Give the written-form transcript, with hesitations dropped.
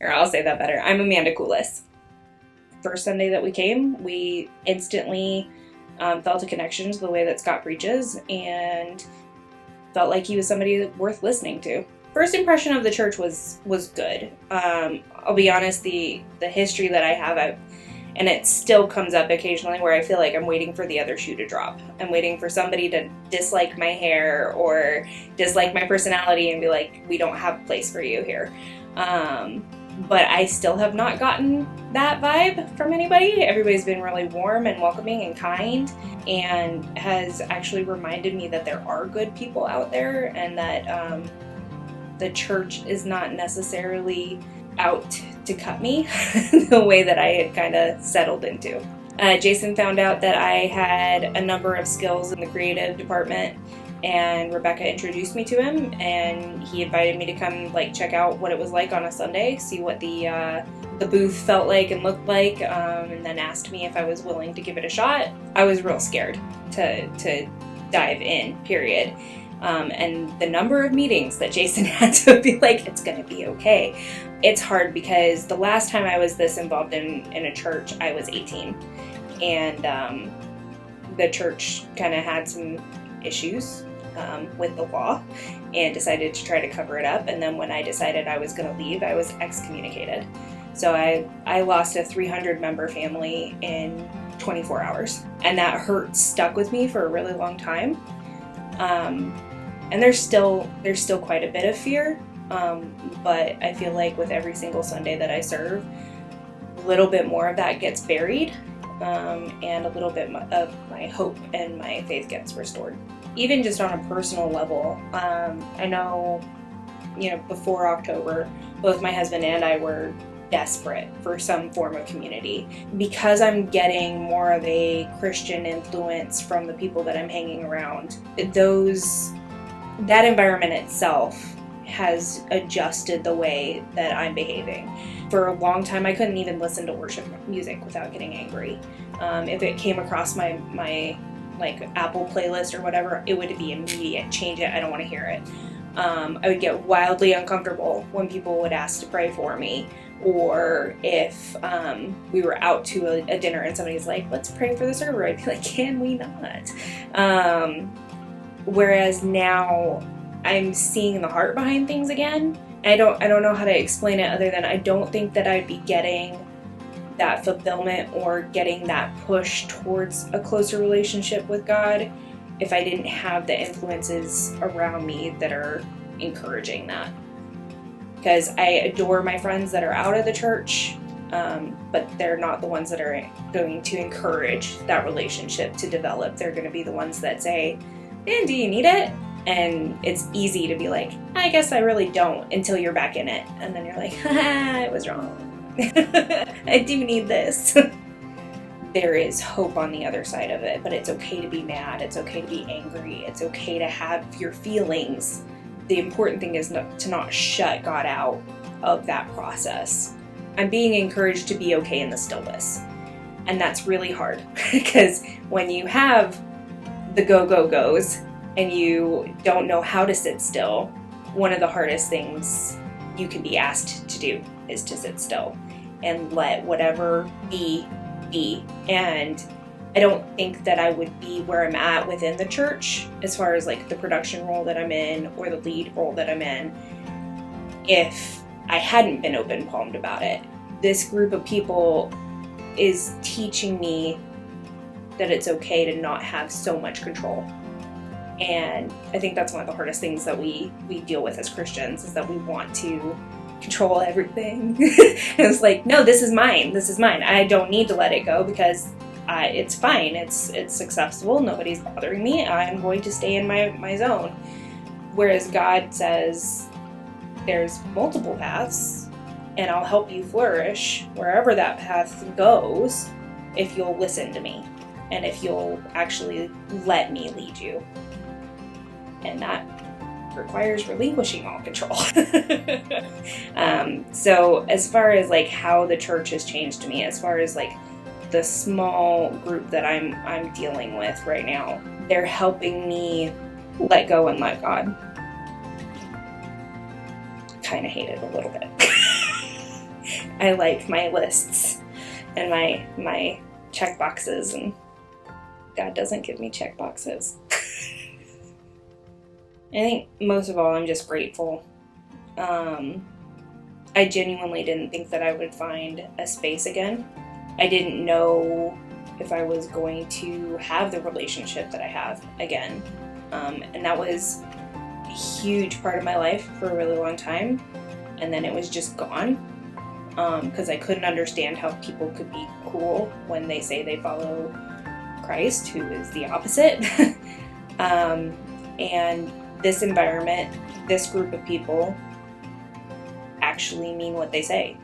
Or I'll say that better. I'm Amanda Koulis. First Sunday that we came, we instantly felt a connection to the way that Scott preaches and felt like he was somebody worth listening to. First impression of the church was good. I'll be honest, the history that I have, and it still comes up occasionally where I feel like I'm waiting for the other shoe to drop. I'm waiting for somebody to dislike my hair or dislike my personality and be like, we don't have a place for you here. But I still have not gotten that vibe from anybody. Everybody's been really warm and welcoming and kind, and has actually reminded me that there are good people out there, and that the church is not necessarily out to cut me the way that I had kind of settled into. Jason found out that I had a number of skills in the creative department, and Rebecca introduced me to him, and he invited me to come check out what it was like on a Sunday, see what the booth felt like and looked like, and then asked me if I was willing to give it a shot. I was real scared to dive in, period. And the number of meetings that Jason had to be like, it's gonna be okay. It's hard because the last time I was this involved in a church, I was 18. And the church kind of had some issues with the law and decided to try to cover it up. And then when I decided I was going to leave, I was excommunicated. So I lost a 300 member family in 24 hours. And that hurt stuck with me for a really long time. And there's still quite a bit of fear. But I feel like with every single Sunday that I serve, a little bit more of that gets buried. And a little bit of my hope and my faith gets restored. Even just on a personal level, I know, before October, both my husband and I were desperate for some form of community. Because I'm getting more of a Christian influence from the people that I'm hanging around, that environment itself has adjusted the way that I'm behaving. For a long time, I couldn't even listen to worship music without getting angry. If it came across my Apple playlist or whatever, it would be immediate. Change it. I don't want to hear it. I would get wildly uncomfortable when people would ask to pray for me, or if we were out to a dinner and somebody's like, let's pray for the server, I'd be like, can we not? Whereas now I'm seeing the heart behind things again. I don't know how to explain it other than I don't think that I'd be getting that fulfillment or getting that push towards a closer relationship with God if I didn't have the influences around me that are encouraging that. Because I adore my friends that are out of the church, but they're not the ones that are going to encourage that relationship to develop. They're going to be the ones that say, do you need it? And it's easy to be like, I guess I really don't, until you're back in it. And then you're like, I was wrong. I do need this. There is hope on the other side of it, but it's okay to be mad. It's okay to be angry. It's okay to have your feelings. The important thing is to not shut God out of that process. I'm being encouraged to be okay in the stillness. And that's really hard because when you have the go-go-goes and you don't know how to sit still, one of the hardest things you can be asked to do is to sit still and let whatever be. And I don't think that I would be where I'm at within the church as far as the production role that I'm in or the lead role that I'm in if I hadn't been open-palmed about it. This group of people is teaching me that it's okay to not have so much control. And I think that's one of the hardest things that we deal with as Christians, is that we want to control everything. And it's like, no, this is mine. I don't need to let it go because it's fine. It's acceptable. Nobody's bothering me. I'm going to stay in my zone. Whereas God says there's multiple paths and I'll help you flourish wherever that path goes if you'll listen to me and if you'll actually let me lead you. And that requires relinquishing all control. So as far as how the church has changed me, as far as the small group that I'm dealing with right now, they're helping me let go and let God. Kind of hate it a little bit. I like my lists and my check boxes, and God doesn't give me check boxes. I think most of all, I'm just grateful. I genuinely didn't think that I would find a space again. I didn't know if I was going to have the relationship that I have again. And that was a huge part of my life for a really long time. And then it was just gone. Because I couldn't understand how people could be cool when they say they follow Christ, who is the opposite. And this environment, this group of people actually mean what they say.